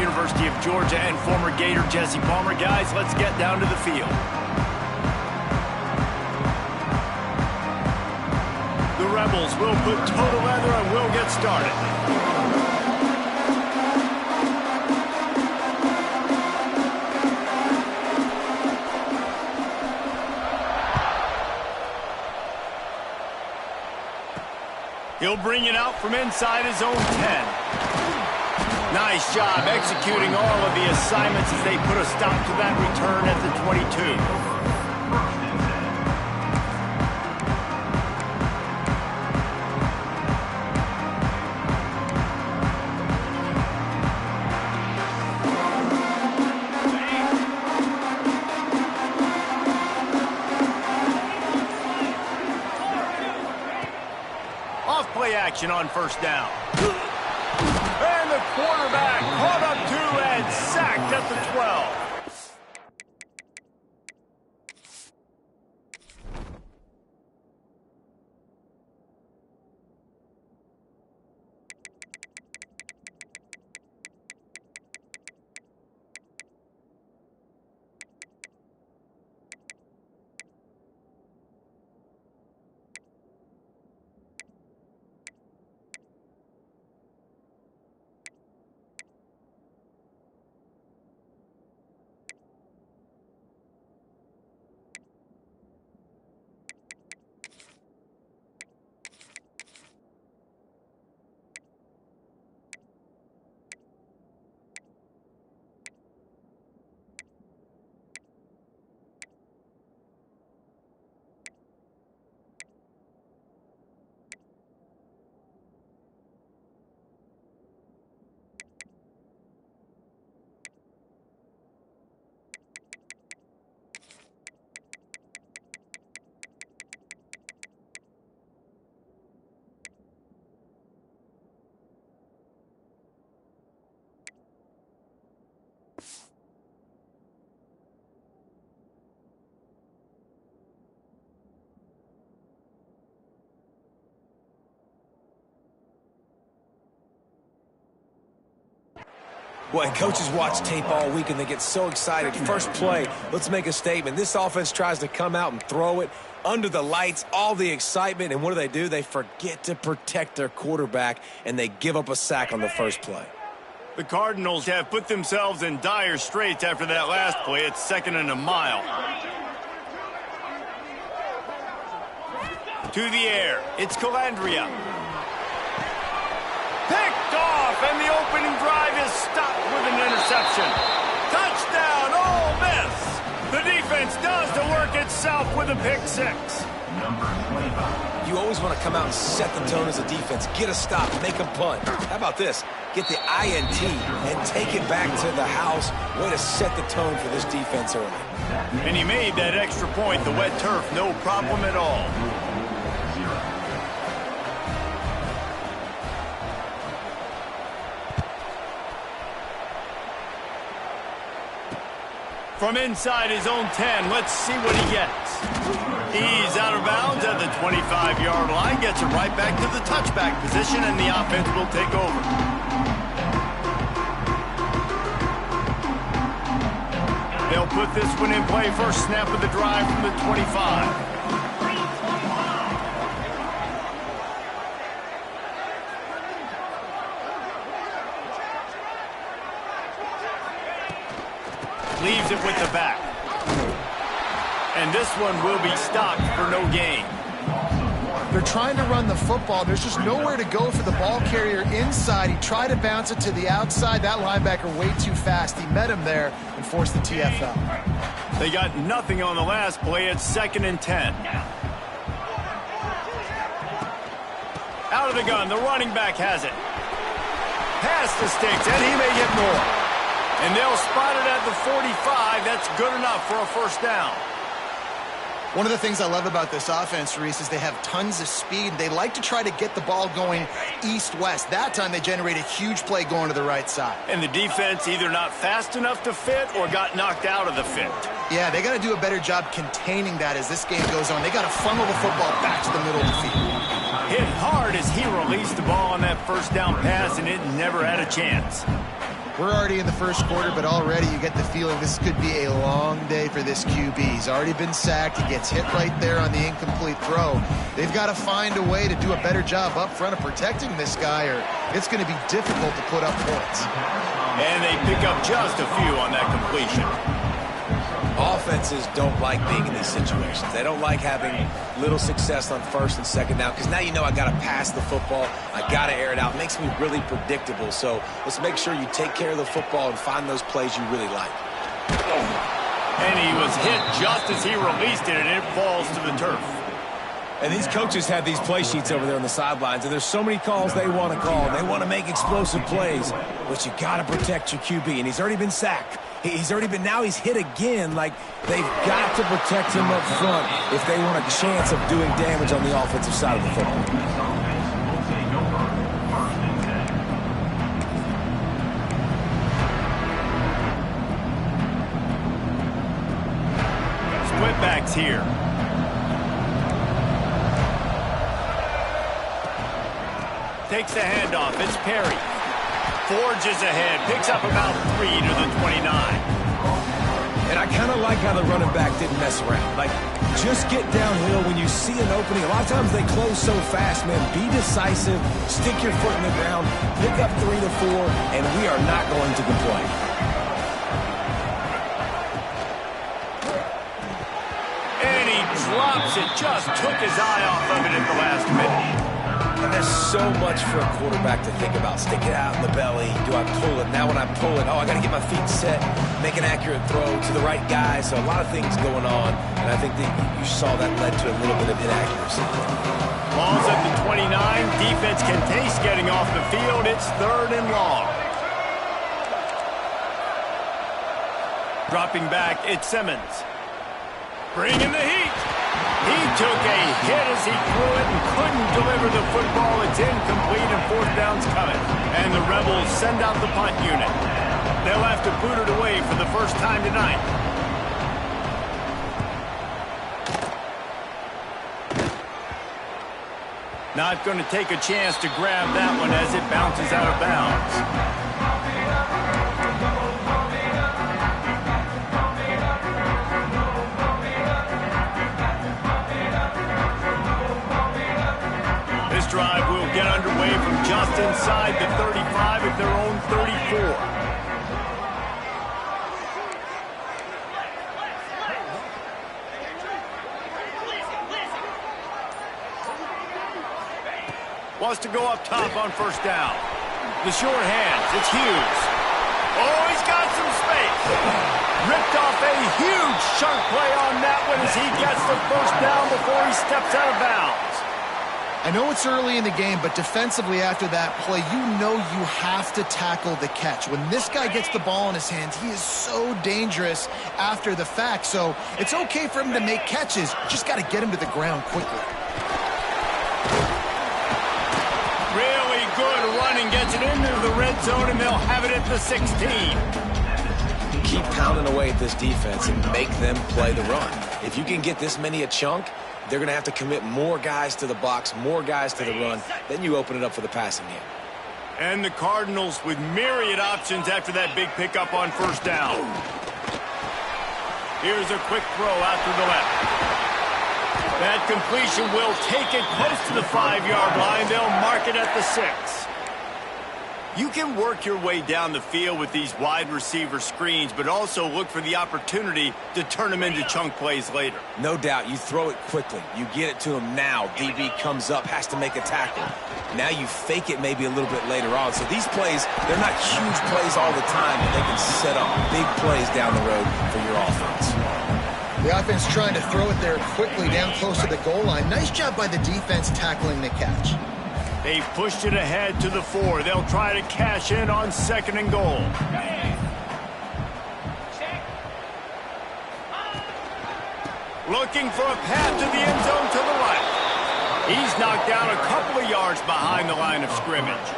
University of Georgia and former Gator Jesse Palmer. Guys, let's get down to the field. The Rebels will put total leather and we'll get started. He'll bring it out from inside his own 10. Nice job executing all of the assignments as they put a stop to that return at the 22. Play action on first down. And the quarterback caught up to and sacked at the 12. Boy, coaches watch tape all week and they get so excited. First play, let's make a statement. This offense tries to come out and throw it under the lights, all the excitement, and what do? They forget to protect their quarterback, and they give up a sack on the first play. The Cardinals have put themselves in dire straits after that last play. It's 2nd and a mile. To the air, it's Calandria. Picked off, and the opening drive is stopped with an interception. Touchdown, Ole Miss! The defense does the work itself with a pick 6. You always want to come out and set the tone as a defense. Get a stop, make a punt. How about this? Get the INT and take it back to the house. Way to set the tone for this defense early. And he made that extra point, the wet turf, no problem at all. From inside his own 10, let's see what he gets. He's out of bounds at the 25-yard line, gets it right back to the touchback position, and the offense will take over. They'll put this one in play first snap of the drive from the 25. Leaves it with the back. And this one will be stopped for no gain. They're trying to run the football. There's just nowhere to go for the ball carrier inside. He tried to bounce it to the outside. That linebacker way too fast. He met him there and forced the TFL. They got nothing on the last play. It's 2nd and 10. Out of the gun. The running back has it. Pass the sticks, and he may get more. And they'll spot it at the 45. That's good enough for a first down. One of the things I love about this offense, Reese, is they have tons of speed. They like to try to get the ball going east-west. That time they generate a huge play going to the right side. And the defense either not fast enough to fit or got knocked out of the fit. Yeah, they got to do a better job containing that as this game goes on. They got to funnel the football back to the middle of the field. Hit hard as he released the ball on that first down pass, and it never had a chance. We're already in the first quarter, but already you get the feeling this could be a long day for this QB. He's already been sacked. He gets hit right there on the incomplete throw. They've got to find a way to do a better job up front of protecting this guy, or it's going to be difficult to put up points. And they pick up just a few on that completion. Offenses don't like being in these situations. They don't like having little success on first and second down, because now you know I got to pass the football. I got to air it out. It makes me really predictable. So let's make sure you take care of the football and find those plays you really like. And he was hit just as he released it, and it falls to the turf. And these coaches have these play sheets over there on the sidelines, and there's so many calls they want to call. They want to make explosive plays, but you got to protect your QB, and he's already been sacked. He's already been, now he's hit again. Like, they've got to protect him up front if they want a chance of doing damage on the offensive side of the football. Split backs here. Takes the handoff. It's Perry. Forges ahead. Picks up about 3 to the 29. And I kind of like how the running back didn't mess around. Like, just get downhill when you see an opening. A lot of times they close so fast, man. Be decisive. Stick your foot in the ground. Pick up 3 to 4, and we are not going to complain. And he drops it. Just took his eye off of it at the last minute. And there's so much for a quarterback to think about. Stick it out in the belly. Do I pull it? Now when I pull it, oh, I got to get my feet set, make an accurate throw to the right guy. So a lot of things going on, and I think that you saw that led to a little bit of inaccuracy. Ball's at the 29. Defense can taste getting off the field. It's 3rd and long. Dropping back, it's Simmons. Bringing the heat. He took a hit as he threw it and couldn't deliver the football. It's incomplete and 4th down's coming. And the Rebels send out the punt unit. They'll have to boot it away for the first time tonight. Not going to take a chance to grab that one as it bounces out of bounds. Drive will get underway from just inside the 35 at their own 34. Wants to go up top on first down. The short hands, it's Hughes. Oh, he's got some space. Ripped off a huge chunk play on that one as he gets the first down before he steps out of bounds. I know it's early in the game, but defensively after that play, you know you have to tackle the catch. When this guy gets the ball in his hands, he is so dangerous after the fact. So it's okay for him to make catches. Just got to get him to the ground quickly. Really good running, gets it into the red zone, and they'll have it at the 16. Keep pounding away at this defense and make them play the run. If you can get this many a chunk, they're going to have to commit more guys to the box, more guys to the run. Then you open it up for the passing game. And the Cardinals with myriad options after that big pickup on first down. Here's a quick throw out to the left. That completion will take it close to the 5-yard line. They'll mark it at the 6. You can work your way down the field with these wide receiver screens, but also look for the opportunity to turn them into chunk plays later. No doubt. You throw it quickly. You get it to him now. DB comes up, has to make a tackle. Now you fake it maybe a little bit later on. So these plays, they're not huge plays all the time, but they can set up big plays down the road for your offense. The offense trying to throw it there quickly down close to the goal line. Nice job by the defense tackling the catch. They've pushed it ahead to the 4. They'll try to cash in on 2nd and goal. Looking for a path to the end zone to the right. He's knocked down a couple of yards behind the line of scrimmage.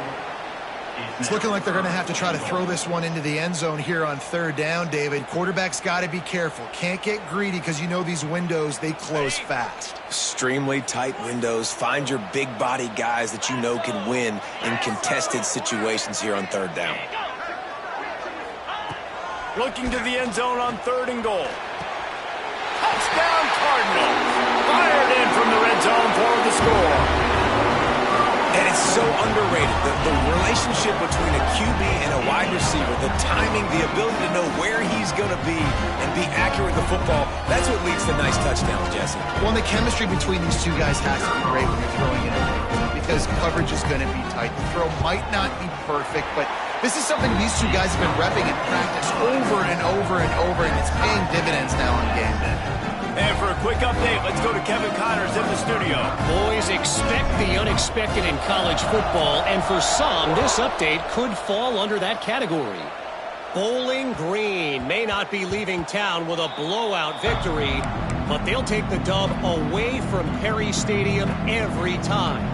It's looking like they're going to have to try to throw this one into the end zone here on 3rd down, David. Quarterback's got to be careful. Can't get greedy because you know these windows, they close fast. Extremely tight windows. Find your big body guys that you know can win in contested situations here on 3rd down. Looking to the end zone on 3rd and goal. Touchdown Cardinals. Fired in from the red zone for the score. And it's so underrated. The relationship between a QB and a wide receiver, the timing, the ability to know where he's going to be and be accurate with the football, that's what leads to nice touchdowns, Jesse. Well, the chemistry between these two guys has to be great when you're throwing it because coverage is going to be tight. The throw might not be perfect, but this is something these two guys have been repping in practice over and over and over, and it's paying dividends now on game day. And for a quick update, let's go to Kevin Connors in the studio. Boys, expect the unexpected in college football, and for some, this update could fall under that category. Bowling Green may not be leaving town with a blowout victory, but they'll take the dub away from Perry Stadium every time.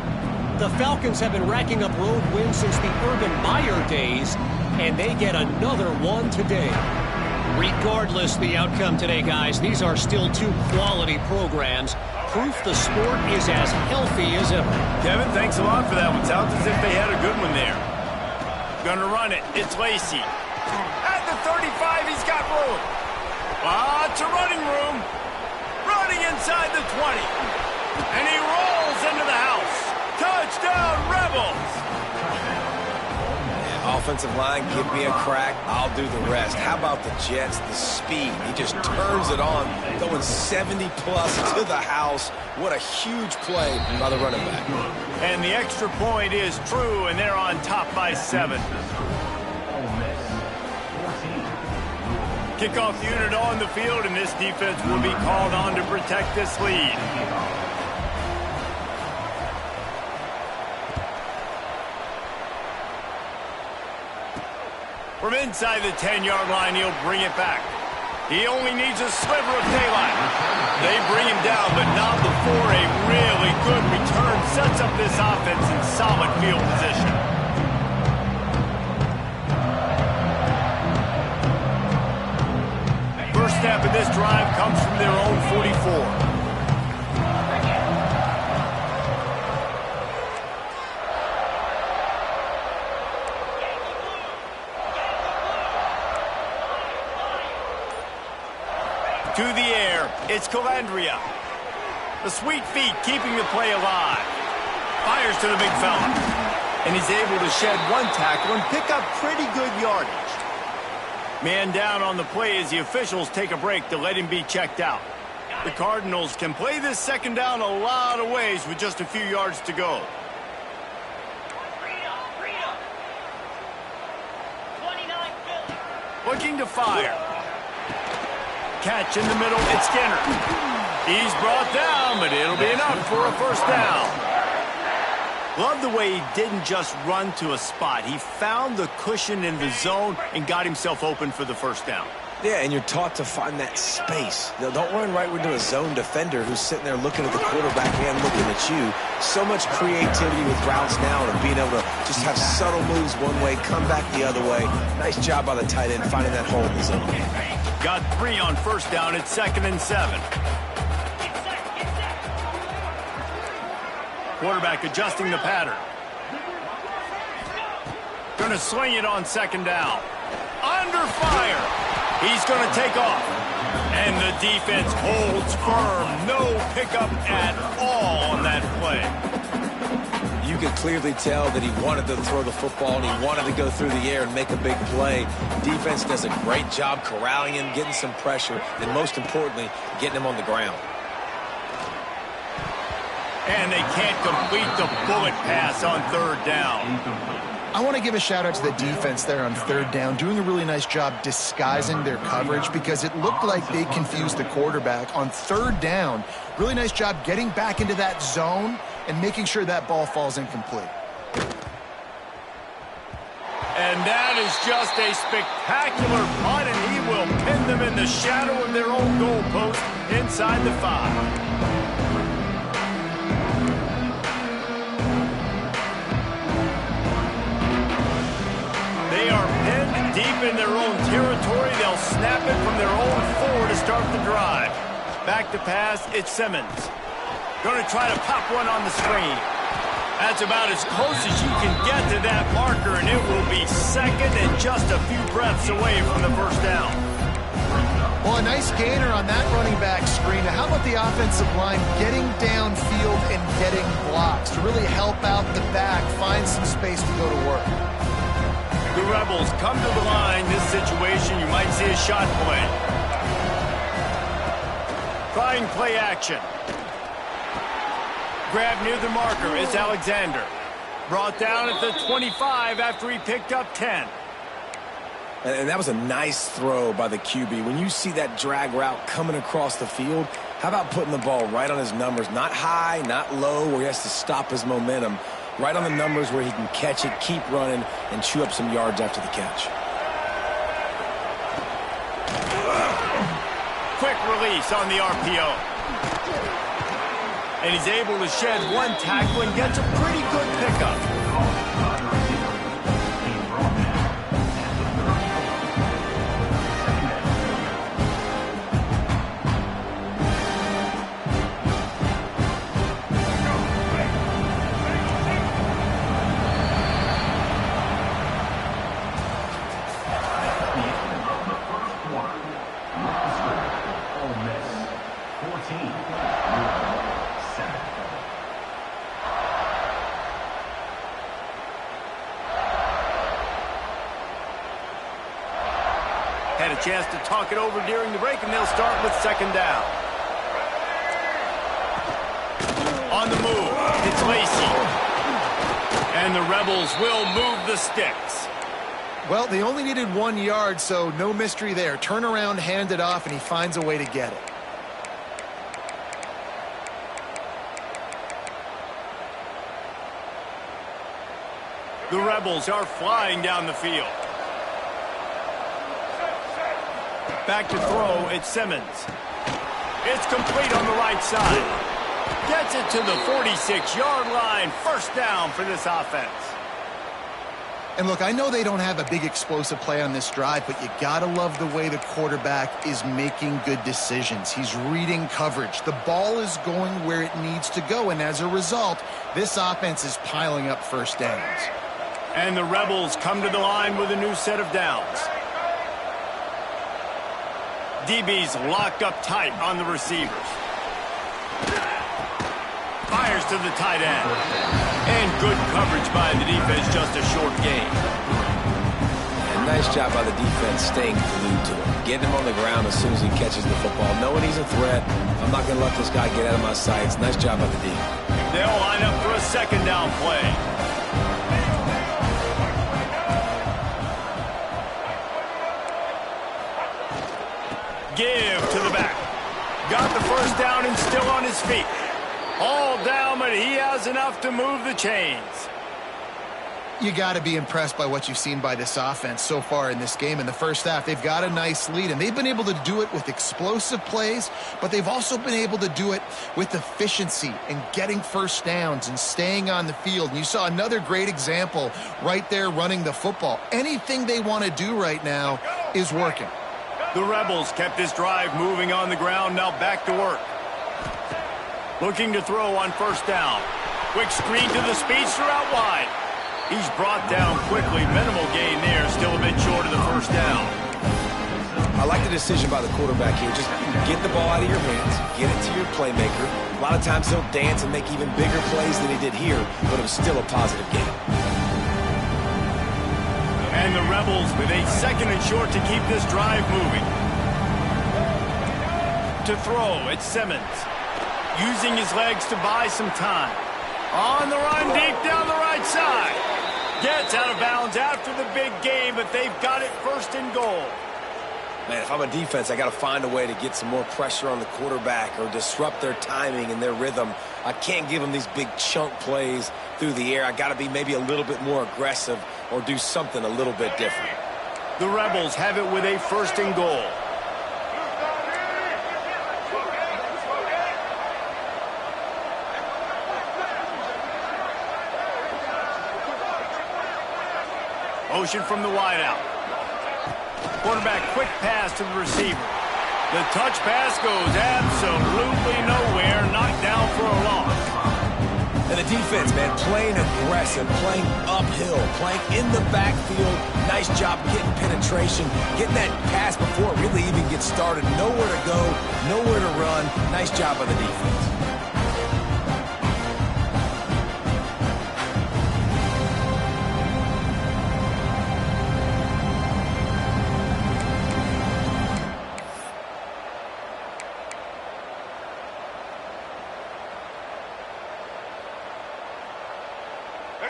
The Falcons have been racking up road wins since the Urban Meyer days, and they get another one today. Regardless the outcome today, guys, these are still two quality programs. Proof the sport is as healthy as ever. Kevin, thanks a lot for that one. Sounds as if they had a good one there. Gonna run it. It's Lacey. At the 35, he's got room. Lots of running room. Running inside the 20. And he rolls into the house. Touchdown, Rebels! Offensive line, give me a crack, I'll do the rest. How about the Jets, the speed? He just turns it on, going 70-plus to the house. What a huge play by the running back. And the extra point is true, and they're on top by 7. Kickoff unit on the field, and this defense will be called on to protect this lead. From inside the 10-yard line, he'll bring it back. He only needs a sliver of daylight. They bring him down, but not before a really good return sets up this offense in solid field position. First step of this drive comes from their own 44. To the air, it's Calandria. The sweet feet keeping the play alive. Fires to the big fella. And he's able to shed one tackle and pick up pretty good yardage. Man down on the play as the officials take a break to let him be checked out. The Cardinals can play this second down a lot of ways with just a few yards to go. Looking to fire. Catch in the middle, it's Skinner. He's brought down, but it'll be enough for a first down. Love the way he didn't just run to a spot. He found the cushion in the zone and got himself open for the first down. Yeah, and you're taught to find that space. Now, don't run right into a zone defender who's sitting there looking at the quarterback and looking at you. So much creativity with routes now and being able to just have subtle moves one way, come back the other way. Nice job by the tight end finding that hole in the zone. Got 3 on first down. It's 2nd and 7. Quarterback adjusting the pattern. Going to sling it on 2nd down. Under fire. He's going to take off. And the defense holds firm. No pickup at all on that play. You could clearly tell that he wanted to throw the football and he wanted to go through the air and make a big play. Defense does a great job corralling him, getting some pressure, and most importantly, getting him on the ground. And they can't complete the bullet pass on 3rd down. I want to give a shout-out to the defense there on 3rd down, doing a really nice job disguising their coverage because it looked like they confused the quarterback on 3rd down. Really nice job getting back into that zone and making sure that ball falls incomplete. And that is just a spectacular punt, and he will pin them in the shadow of their own goalpost inside the 5. They are pinned deep in their own territory. They'll snap it from their own 4 to start the drive. Back to pass, it's Simmons. Going to try to pop one on the screen. That's about as close as you can get to that marker, and it will be second and just a few breaths away from the first down. Well, a nice gainer on that running back screen. Now, how about the offensive line getting downfield and getting blocks to really help out the back, find some space to go to work? The Rebels come to the line. This situation, you might see a shot play. Trying play action. Grab near the marker is Alexander. Brought down at the 25 after he picked up 10. And that was a nice throw by the QB. When you see that drag route coming across the field, how about putting the ball right on his numbers? Not high, not low, where he has to stop his momentum. Right on the numbers where he can catch it, keep running, and chew up some yards after the catch. Quick release on the RPO. And he's able to shed one tackle and gets a pretty good pickup. Had a chance to talk it over during the break, and they'll start with second down. On the move, it's Lacy. And the Rebels will move the sticks. Well, they only needed 1 yard, so no mystery there. Turn around, hand it off, and he finds a way to get it. The Rebels are flying down the field. Back to throw, it's Simmons. It's complete on the right side. Gets it to the 46-yard line. First down for this offense. And look, I know they don't have a big explosive play on this drive, but you gotta love the way the quarterback is making good decisions. He's reading coverage. The ball is going where it needs to go, and as a result, this offense is piling up first downs. And the Rebels come to the line with a new set of downs. DB's locked up tight on the receivers. Fires to the tight end. And good coverage by the defense, just a short gain. And nice job by the defense staying glued to him. Getting him on the ground as soon as he catches the football. Knowing he's a threat, I'm not going to let this guy get out of my sights. Nice job by the D. They'll line up for a second down play. Give to the back. Got the first down and still on his feet. All down, but he has enough to move the chains. You got to be impressed by what you've seen by this offense so far in this game. In the first half, they've got a nice lead, and they've been able to do it with explosive plays, but they've also been able to do it with efficiency and getting first downs and staying on the field. And you saw another great example right there running the football. Anything they want to do right now is working. The Rebels kept this drive moving on the ground, now back to work. Looking to throw on first down. Quick screen to the speedster out wide. He's brought down quickly. Minimal gain there, still a bit short of the first down. I like the decision by the quarterback here. Just get the ball out of your hands, get it to your playmaker. A lot of times he'll dance and make even bigger plays than he did here, but it was still a positive game. And the Rebels with a second and short to keep this drive moving. To throw, it's Simmons. Using his legs to buy some time. On the run, deep down the right side. Gets out of bounds after the big game, but they've got it first and goal. Man, if I'm a defense, I got to find a way to get some more pressure on the quarterback or disrupt their timing and their rhythm. I can't give them these big chunk plays through the air. I got to be maybe a little bit more aggressive or do something a little bit different. The Rebels have it with a first and goal. Motion from the wideout. Quarterback quick pass to the receiver. The touch pass goes absolutely nowhere. Knocked down for a loss. And the defense, man, playing aggressive, playing uphill, playing in the backfield. Nice job getting penetration, getting that pass before it really even gets started. Nowhere to go, nowhere to run. Nice job by the defense.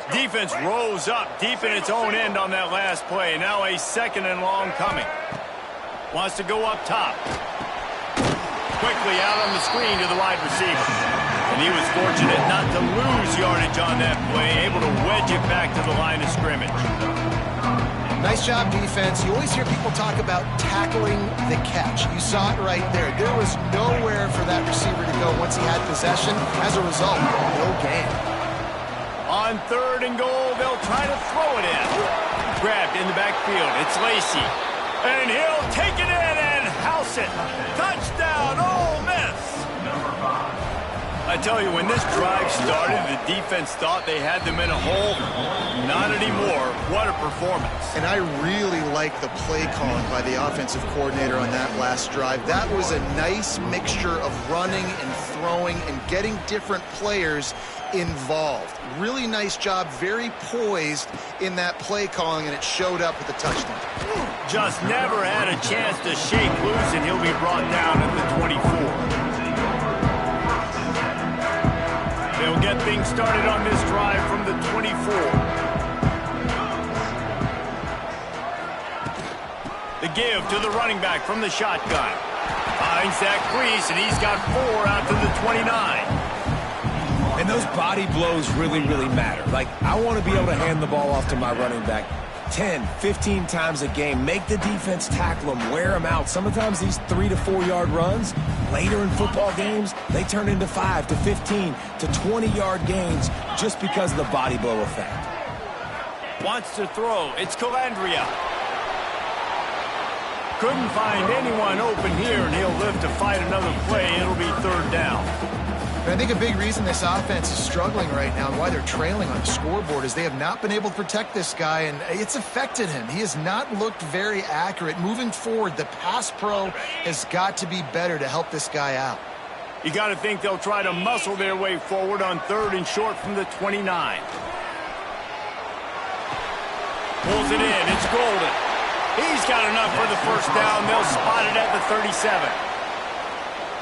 Defense rose up deep in its own end on that last play. Now a 2nd and long coming. Wants to go up top. Quickly out on the screen to the wide receiver. And he was fortunate not to lose yardage on that play, able to wedge it back to the line of scrimmage. Nice job, defense. You always hear people talk about tackling the catch. You saw it right there. There was nowhere for that receiver to go once he had possession. As a result, no gain. On 3rd and goal, they'll try to throw it in. Grabbed in the backfield. It's Lacy. And he'll take it in and house it. Touchdown, Ole Miss. I tell you, when this drive started, the defense thought they had them in a hole. Not anymore. What a performance. And I really like the play calling by the offensive coordinator on that last drive. That was a nice mixture of running and throwing and getting different players involved. Really nice job, very poised in that play calling, and it showed up with a touchdown. Just never had a chance to shake loose, and he'll be brought down at the 24. They'll get things started on this drive from the 24. The give to the running back from the shotgun. Finds that crease, and he's got 4 out to the 29. And those body blows really, really matter. Like, I want to be able to hand the ball off to my running back 10, 15 times a game. Make the defense tackle them, wear them out. Sometimes these 3 to 4 yard runs, later in football games, they turn into 5 to 15 to 20 yard gains just because of the body blow effect. Wants to throw. It's Calandria. Couldn't find anyone open here, and he'll live to fight another play. It'll be 3rd down. But I think a big reason this offense is struggling right now and why they're trailing on the scoreboard is they have not been able to protect this guy, and it's affected him. He has not looked very accurate. Moving forward, the pass pro has got to be better to help this guy out. You got to think they'll try to muscle their way forward on 3rd and short from the 29. Pulls it in. It's Golden. He's got enough for the 1st down. They'll spot it at the 37.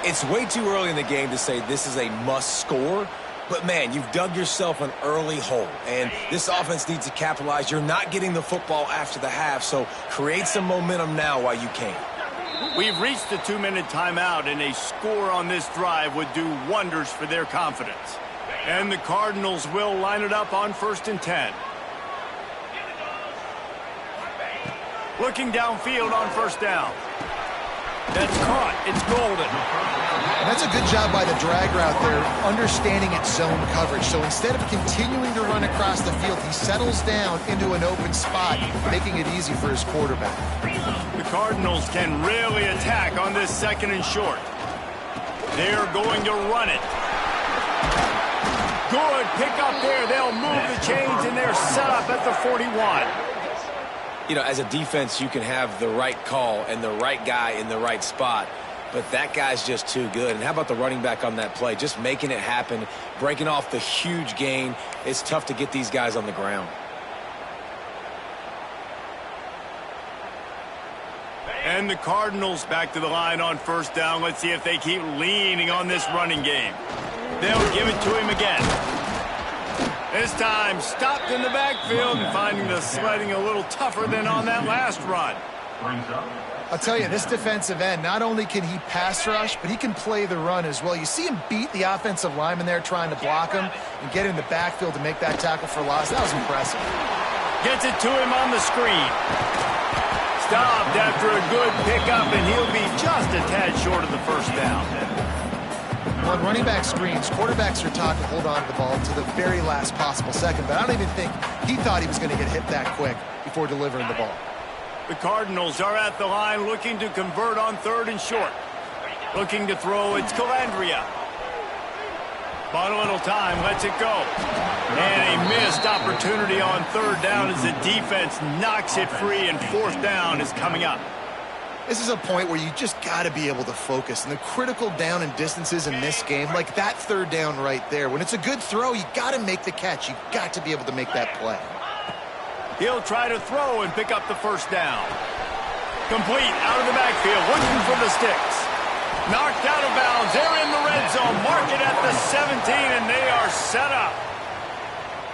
It's way too early in the game to say this is a must score, but man, you've dug yourself an early hole, and this offense needs to capitalize. You're not getting the football after the half, so create some momentum now while you can. We've reached the 2-minute timeout, and a score on this drive would do wonders for their confidence. And the Cardinals will line it up on 1st and 10. Looking downfield on 1st down. That's caught. It's Golden. And that's a good job by the drag route there, understanding its zone coverage. So instead of continuing to run across the field, he settles down into an open spot, making it easy for his quarterback. The Cardinals can really attack on this 2nd and short. They're going to run it. Good pick up there. They'll move the chains, and they're set up at the 41. You know, as a defense, you can have the right call and the right guy in the right spot, but that guy's just too good. And how about the running back on that play? Just making it happen, breaking off the huge gain. It's tough to get these guys on the ground. And the Cardinals back to the line on 1st down. Let's see if they keep leaning on this running game. They'll give it to him again. This time stopped in the backfield and finding the sledding a little tougher than on that last run. I'll tell you, this defensive end, not only can he pass rush, but he can play the run as well. You see him beat the offensive lineman there trying to block him and get in the backfield to make that tackle for loss. That was impressive. Gets it to him on the screen. Stopped after a good pickup, and he'll be just a tad short of the 1st down. On running back screens, quarterbacks are taught to hold on to the ball to the very last possible second, but I don't even think he thought he was going to get hit that quick before delivering the ball. The Cardinals are at the line looking to convert on 3rd and short. Looking to throw, it's Calandria. Bought a little time, lets it go. And a missed opportunity on third down as the defense knocks it free, and fourth down is coming up. This is a point where you just got to be able to focus. And the critical down and distances in this game, like that third down right there, when it's a good throw, you got to make the catch. You got to be able to make that play. He'll try to throw and pick up the first down. Complete out of the backfield, looking for the sticks. Knocked out of bounds. They're in the red zone. Mark it at the 17, and they are set up.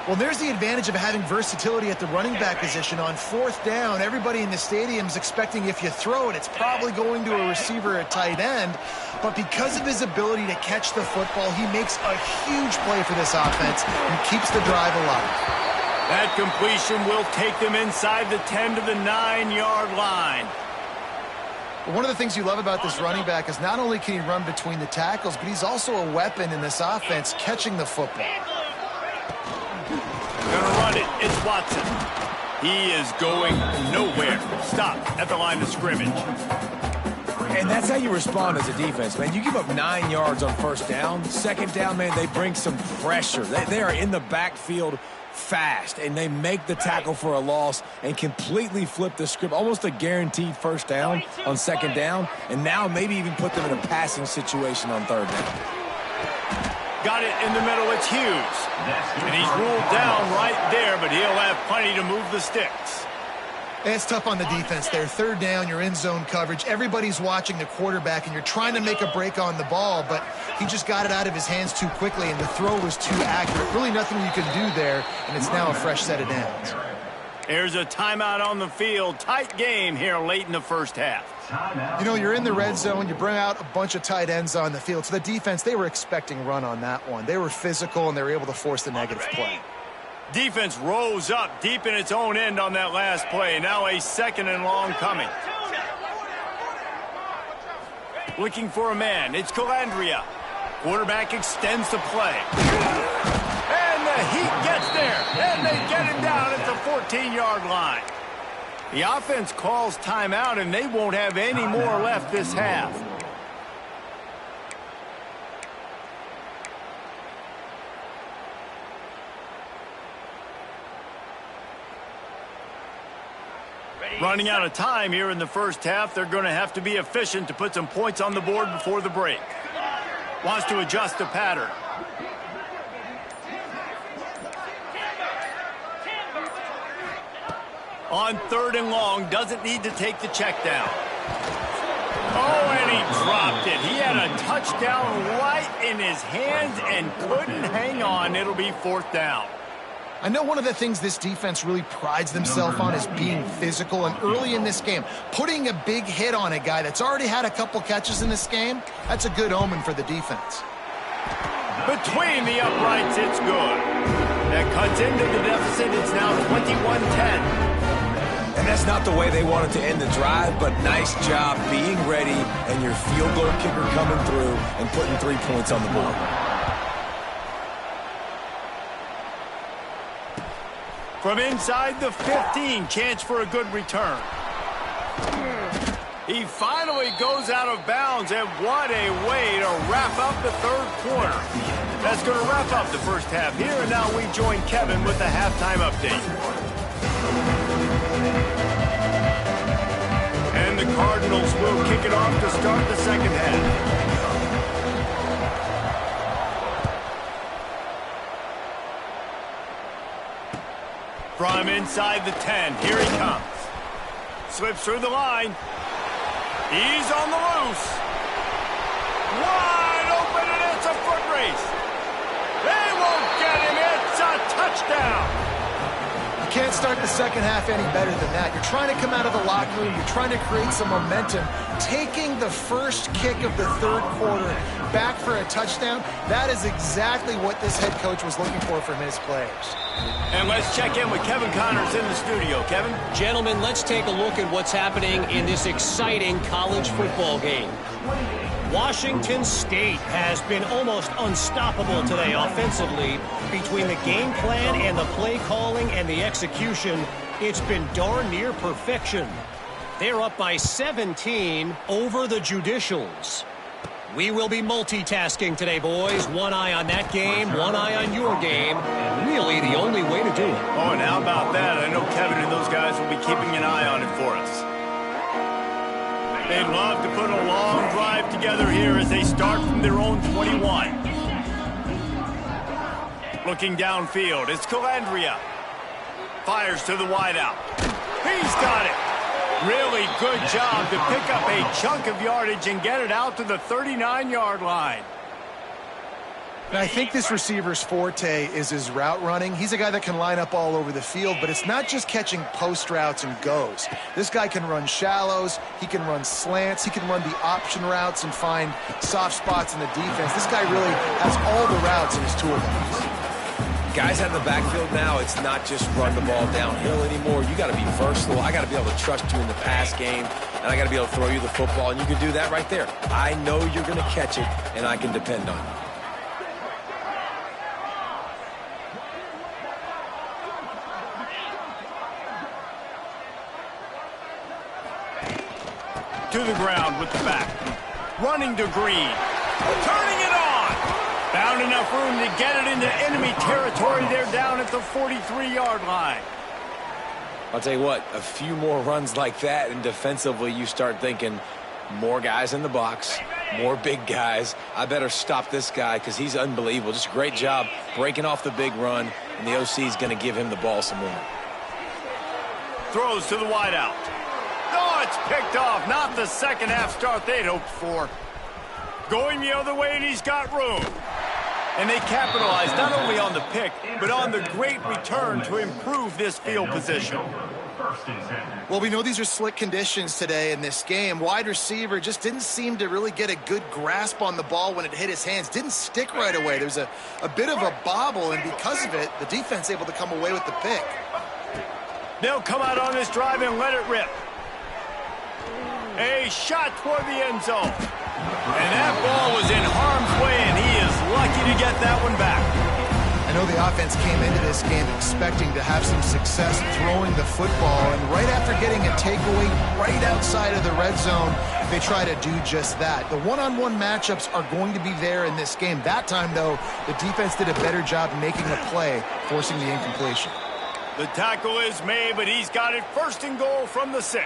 Well, there's the advantage of having versatility at the running back position. On fourth down, everybody in the stadium is expecting if you throw it, it's probably going to a receiver at tight end. But because of his ability to catch the football, he makes a huge play for this offense and keeps the drive alive. That completion will take them inside the 10 to the 9-yard line. One of the things you love about this running back is not only can he run between the tackles, but he's also a weapon in this offense catching the football. Gonna run it. It's Watson. He is going nowhere. Stop at the line of scrimmage. And that's how you respond as a defense, man. You give up 9 yards on first down. Second down, man, they bring some pressure. They are in the backfield fast, and they make the tackle for a loss and completely flip the script. Almost a guaranteed first down on second down, and now maybe even put them in a passing situation on third down. Got it in the middle. It's Hughes. And he's ruled down right there, but he'll have plenty to move the sticks. And it's tough on the defense there. Third down, you're in zone coverage. Everybody's watching the quarterback, and you're trying to make a break on the ball, but he just got it out of his hands too quickly, and the throw was too accurate. Really nothing you can do there, and it's now a fresh set of downs. There's a timeout on the field. Tight game here late in the first half. You know, you're in the red zone. You bring out a bunch of tight ends on the field. So the defense, they were expecting run on that one. They were physical, and they were able to force the negative play. Defense rose up deep in its own end on that last play. Now a second and long coming. Looking for a man. It's Calandria. Quarterback extends the play. And the heat gets there. And they get him down at the 14-yard line. The offense calls timeout, and they won't have any more left this half. Running out of time here in the first half. They're going to have to be efficient to put some points on the board before the break. Wants to adjust the pattern. On third and long, doesn't need to take the check down. Oh, and he dropped it. He had a touchdown right in his hands and couldn't hang on. It'll be fourth down. I know one of the things this defense really prides themselves on is being physical, and early in this game, putting a big hit on a guy that's already had a couple catches in this game, that's a good omen for the defense. Between the uprights, it's good. That cuts into the deficit. It's now 21-10. And that's not the way they wanted to end the drive, but nice job being ready and your field goal kicker coming through and putting 3 points on the board. From inside the 15, chance for a good return. He finally goes out of bounds, and what a way to wrap up the third quarter. That's going to wrap up the first half here, and now we join Kevin with the halftime update. And the Cardinals will kick it off to start the second half. From inside the 10, here he comes. Slips through the line. He's on the loose. Wide open, and it's a foot race. They won't get him. It's a touchdown. You can't start the second half any better than that. You're trying to come out of the locker room. You're trying to create some momentum. Taking the first kick of the third quarter back for a touchdown, that is exactly what this head coach was looking for from his players. And let's check in with Kevin Connors in the studio. Kevin? Gentlemen, let's take a look at what's happening in this exciting college football game. Washington State has been almost unstoppable today offensively. Between the game plan and the play calling and the execution, it's been darn near perfection. They're up by 17 over the Judicials. We will be multitasking today, boys. One eye on that game, one eye on your game. Really the only way to do it. Oh, and how about that? I know Kevin and those guys will be keeping an eye on it for us. They'd love to put a long drive together here as they start from their own 21. Looking downfield, it's Calandria. Fires to the wideout. He's got it. Really good job to pick up a chunk of yardage and get it out to the 39-yard line. And I think this receiver's forte is his route running. He's a guy that can line up all over the field, but it's not just catching post routes and goes. This guy can run shallows, he can run slants, he can run the option routes and find soft spots in the defense. This guy really has all the routes in his toolbox. Guys out in the backfield now, it's not just run the ball downhill anymore. You got to be versatile. I got to be able to trust you in the pass game, and I got to be able to throw you the football, and you can do that right there. I know you're going to catch it, and I can depend on you. To the ground with the back. Running to Green. Turning it on. Found enough room to get it into enemy territory. They're down at the 43-yard line. I'll tell you what, a few more runs like that, and defensively you start thinking more guys in the box, more big guys. I better stop this guy because he's unbelievable. Just a great job breaking off the big run, and the OC is going to give him the ball some more. Throws to the wideout. Oh, it's picked off. Not the second half start they'd hoped for. Going the other way, and he's got room. And they capitalize not only on the pick, but on the great return to improve this field position. Well, we know these are slick conditions today in this game. Wide receiver just didn't seem to really get a good grasp on the ball when it hit his hands. Didn't stick right away. There's a bit of a bobble, and because of it, the defense able to come away with the pick. They'll come out on this drive and let it rip. A shot toward the end zone. And that ball was in harm's way, and he is lucky to get that one back. I know the offense came into this game expecting to have some success throwing the football, and right after getting a takeaway right outside of the red zone, they try to do just that. The one-on-one matchups are going to be there in this game. That time, though, the defense did a better job making a play, forcing the incompletion. The tackle is made, but he's got it first and goal from the 6.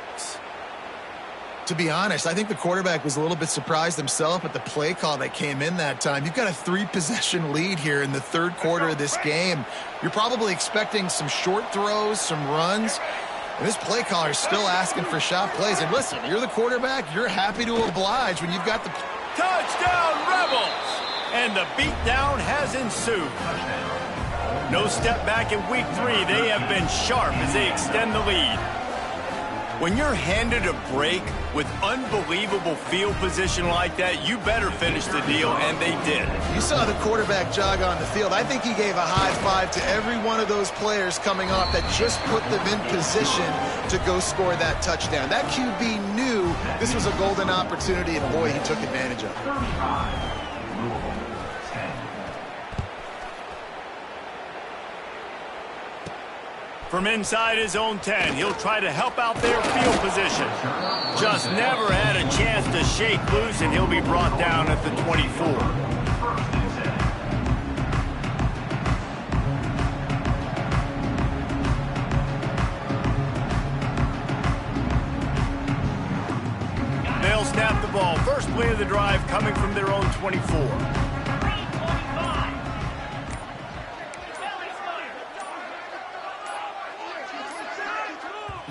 To be honest, I think the quarterback was a little bit surprised himself at the play call that came in that time. You've got a 3-possession lead here in the third quarter of this game. You're probably expecting some short throws, some runs. And this play caller is still asking for shot plays. And listen, you're the quarterback. You're happy to oblige when you've got the... Touchdown, Rebels! And the beatdown has ensued. No step back in week 3. They have been sharp as they extend the lead. When you're handed a break with unbelievable field position like that, you better finish the deal, and they did. You saw the quarterback jog on the field. I think he gave a high five to every one of those players coming off that just put them in position to go score that touchdown. That QB knew this was a golden opportunity, and boy, he took advantage of it. From inside his own 10, he'll try to help out their field position. Just never had a chance to shake loose, and he'll be brought down at the 24. They'll snap the ball. First play of the drive coming from their own 24.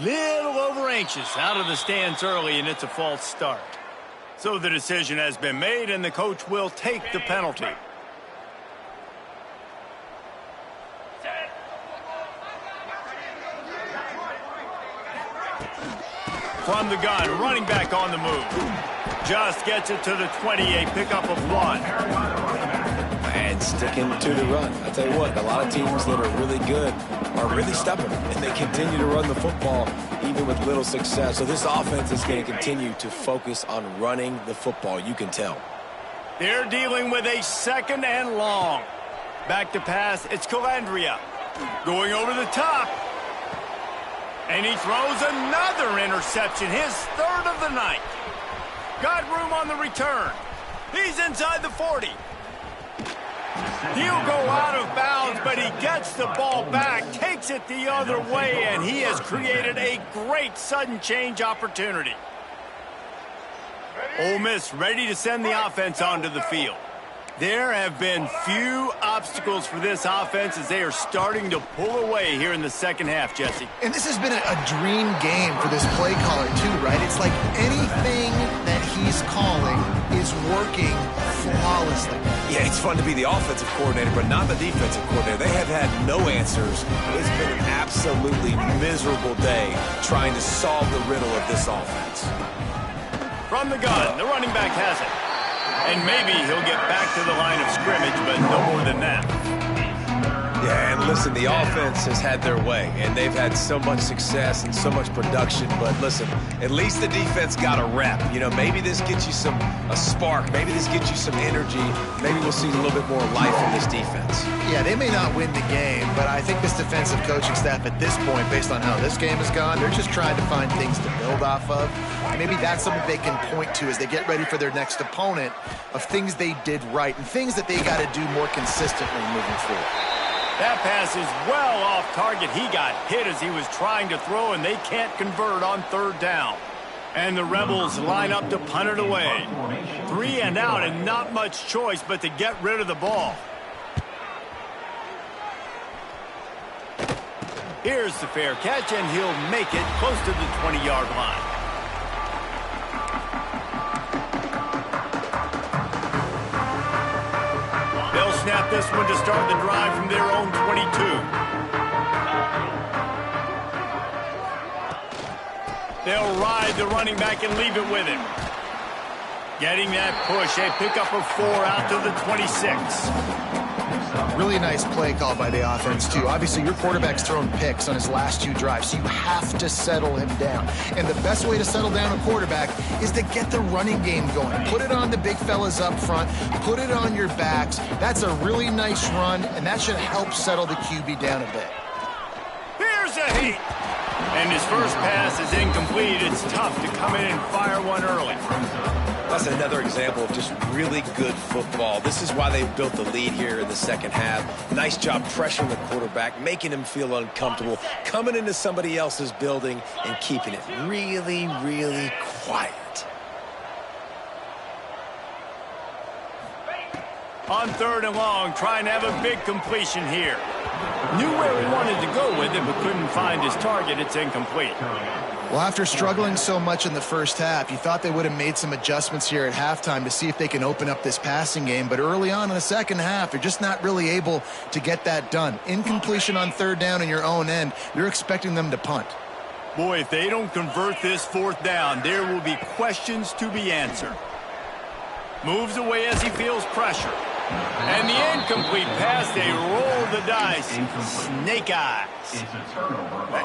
Little over anxious out of the stance early, and it's a false start. So the decision has been made, and the coach will take the penalty. From the gun, running back on the move. Just gets it to the 28, pickup of 1. And sticking to the run. I'll tell you what, a lot of teams that are really good are really stubborn, and they continue to run the football even with little success. So this offense is going to continue to focus on running the football. You can tell. They're dealing with a 2nd and long. Back to pass, it's Calandria. Going over the top. And he throws another interception, his 3rd of the night. Got room on the return. He's inside the 40. He'll go out of bounds, but he gets the ball back, takes it the other way, and he has created a great sudden change opportunity. Ole Miss ready to send the offense onto the field. There have been few obstacles for this offense as they are starting to pull away here in the second half, Jesse. And this has been a dream game for this play caller, too, right? It's like anything that he's calling is working flawlessly. Yeah, it's fun to be the offensive coordinator, but not the defensive coordinator. They have had no answers. It's been an absolutely miserable day trying to solve the riddle of this offense. From the gun, the running back has it. And maybe he'll get back to the line of scrimmage, but no more than that. Yeah, and listen, the offense has had their way, and they've had so much success and so much production. But listen, at least the defense got a rep. You know, maybe this gets you a spark. Maybe this gets you some energy. Maybe we'll see a little bit more life in this defense. Yeah, they may not win the game, but I think this defensive coaching staff at this point, based on how this game has gone, they're just trying to find things to build off of. Maybe that's something they can point to as they get ready for their next opponent of things they did right and things that they got to do more consistently moving forward. That pass is well off target. He got hit as he was trying to throw, and they can't convert on third down. And the Rebels line up to punt it away. 3 and out, and not much choice but to get rid of the ball. Here's the fair catch, and he'll make it close to the 20-yard line. They'll snap this one to start the drive from their own 22. They'll ride the running back and leave it with him. Getting that push, a pickup of 4 out to the 26. Really nice play call by the offense, too. Obviously, your quarterback's thrown picks on his last 2 drives, so you have to settle him down. And the best way to settle down a quarterback is to get the running game going. Put it on the big fellas up front. Put it on your backs. That's a really nice run, and that should help settle the QB down a bit. Here's a heat. And his first pass is incomplete. It's tough to come in and fire one early. That's another example of just really good football. This is why they've built the lead here in the second half. Nice job pressuring the quarterback, making him feel uncomfortable, coming into somebody else's building and keeping it really, really quiet. On 3rd and long, trying to have a big completion here. Knew where he wanted to go with it, but couldn't find his target. It's incomplete. Well, after struggling so much in the first half, you thought they would have made some adjustments here at halftime to see if they can open up this passing game. But early on in the second half, they're just not really able to get that done. Incompletion on 3rd down in your own end, you're expecting them to punt. Boy, if they don't convert this 4th down, there will be questions to be answered. Moves away as he feels pressure. And the incomplete pass, they roll the dice. Snake eyes.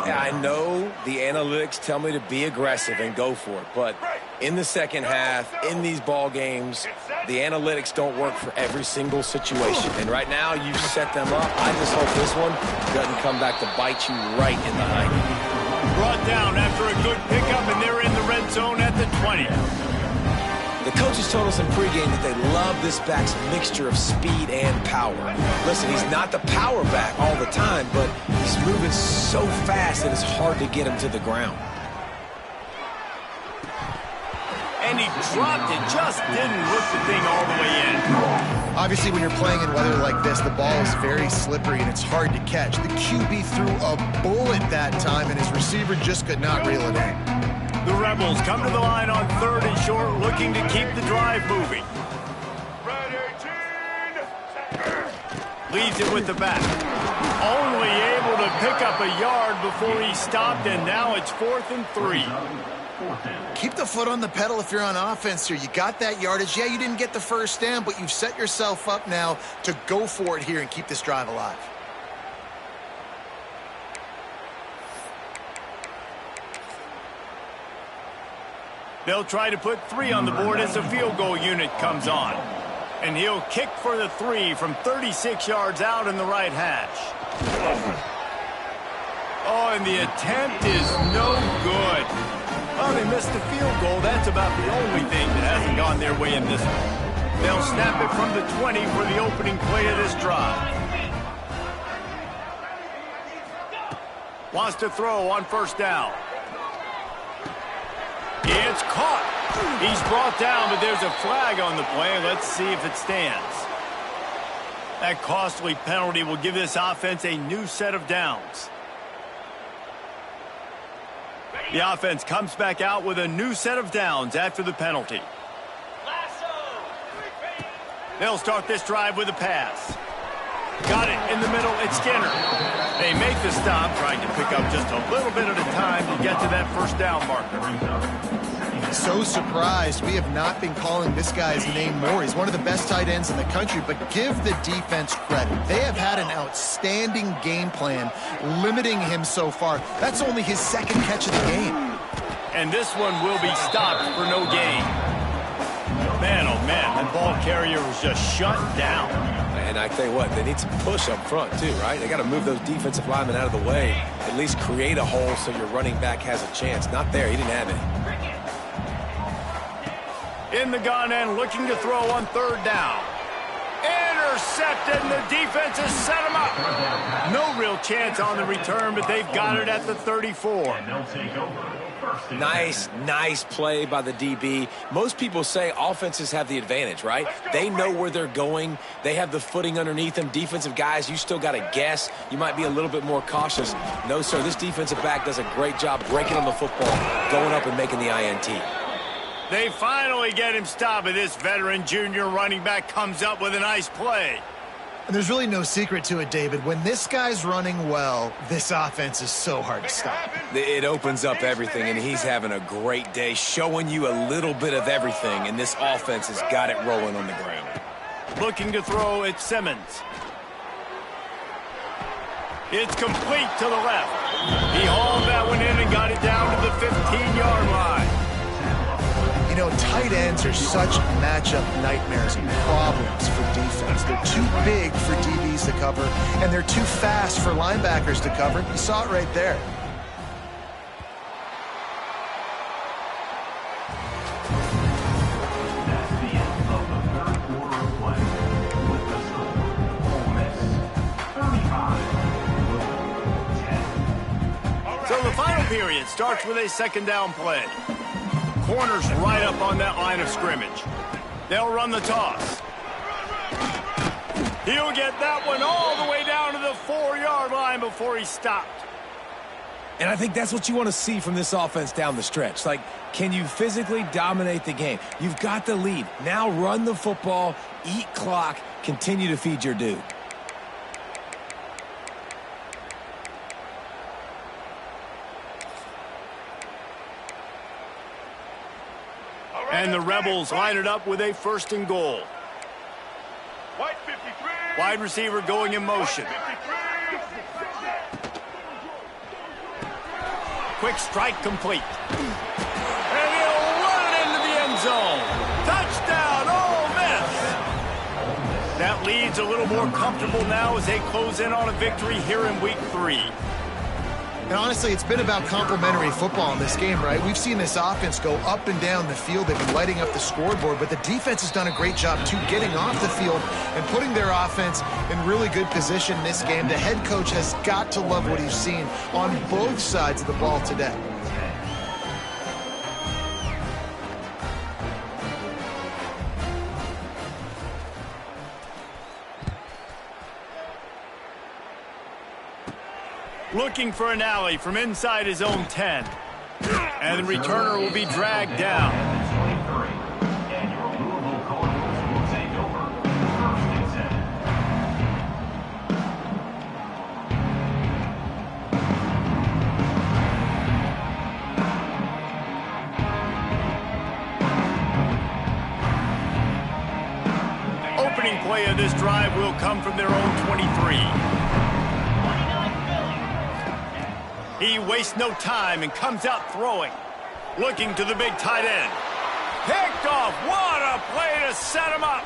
I know the analytics tell me to be aggressive and go for it, but in the second half, in these ball games, the analytics don't work for every single situation. And right now, you've set them up. I just hope this one doesn't come back to bite you right in the eye. Brought down after a good pickup, and they're in the red zone at the 20. The coaches told us in pregame that they love this back's mixture of speed and power. Listen, he's not the power back all the time, but he's moving so fast that it's hard to get him to the ground. And he dropped it, just didn't whip the thing all the way in. Obviously, when you're playing in weather like this, the ball is very slippery and it's hard to catch. The QB threw a bullet that time, and his receiver just could not reel it in. The Rebels come to the line on 3rd and short, looking to keep the drive moving. Leaves it with the back. Only able to pick up a yard before he stopped, and now it's 4th and 3. Keep the foot on the pedal if you're on offense here. You got that yardage. Yeah, you didn't get the first down, but you've set yourself up now to go for it here and keep this drive alive. They'll try to put 3 on the board as the field goal unit comes on. And he'll kick for the 3 from 36 yards out in the right hash. Oh, and the attempt is no good. Well, they missed the field goal. That's about the only thing that hasn't gone their way in this one. They'll snap it from the 20 for the opening play of this drive. Wants to throw on first down. It's caught. He's brought down, but there's a flag on the play. Let's see if it stands. That costly penalty will give this offense a new set of downs. The offense comes back out with a new set of downs after the penalty. They'll start this drive with a pass. Got it in the middle. It's Skinner. They make the stop, trying to pick up just a little bit at a time to get to that first down marker. So surprised we have not been calling this guy's name more. He's one of the best tight ends in the country, but give the defense credit. They have had an outstanding game plan limiting him so far. That's only his second catch of the game. And this one will be stopped for no gain. Man, oh man, that ball carrier was just shut down. And I tell you what, they need some push up front too, right? They got to move those defensive linemen out of the way, at least create a hole so your running back has a chance. Not there, he didn't have any. In the gun and looking to throw on third down. Intercepted, and the defense has set him up. No real chance on the return, but they've got it at the 34. Nice play by the DB. Most people say offenses have the advantage, right? They know where they're going. They have the footing underneath them. Defensive guys, you still got to guess. You might be a little bit more cautious. No, sir, this defensive back does a great job breaking on the football, going up and making the INT. They finally get him stopped, and this veteran junior running back comes up with a nice play. And there's really no secret to it, David. When this guy's running well, this offense is so hard to stop. It opens up everything, and he's having a great day, showing you a little bit of everything, and this offense has got it rolling on the ground. Looking to throw at Simmons. It's complete to the left. He hauled that one in and got it down to the 15-yard line. You know, tight ends are such matchup nightmares and problems for defense. They're too big for DBs to cover, and they're too fast for linebackers to cover. You saw it right there. So the final period starts with a second down play. Corners right up on that line of scrimmage. They'll run the toss. He'll get that one all the way down to the 4-yard line before he's stopped. And I think that's what you want to see from this offense down the stretch. Like, can you physically dominate the game? You've got the lead. Now run the football, eat clock, continue to feed your dude. And the Rebels line it up with a first and goal. Wide receiver going in motion. Quick strike complete. And he'll run it into the end zone. Touchdown, Ole Miss. That lead's a little more comfortable now as they close in on a victory here in week 3. And honestly, it's been about complementary football in this game, right? We've seen this offense go up and down the field. They've been lighting up the scoreboard, but the defense has done a great job, too, getting off the field and putting their offense in really good position in this game. The head coach has got to love what he's seen on both sides of the ball today. Looking for an alley from inside his own 10. And the returner will be dragged down. Opening play of this drive will come from their own 23. He wastes no time and comes out throwing. Looking to the big tight end. Picked off. What a play to set him up.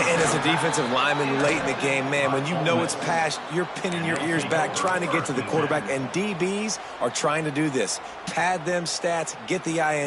And as a defensive lineman late in the game, man, when you know it's past, you're pinning your ears back, trying to get to the quarterback. And DBs are trying to do this. Pad them stats, get the INT.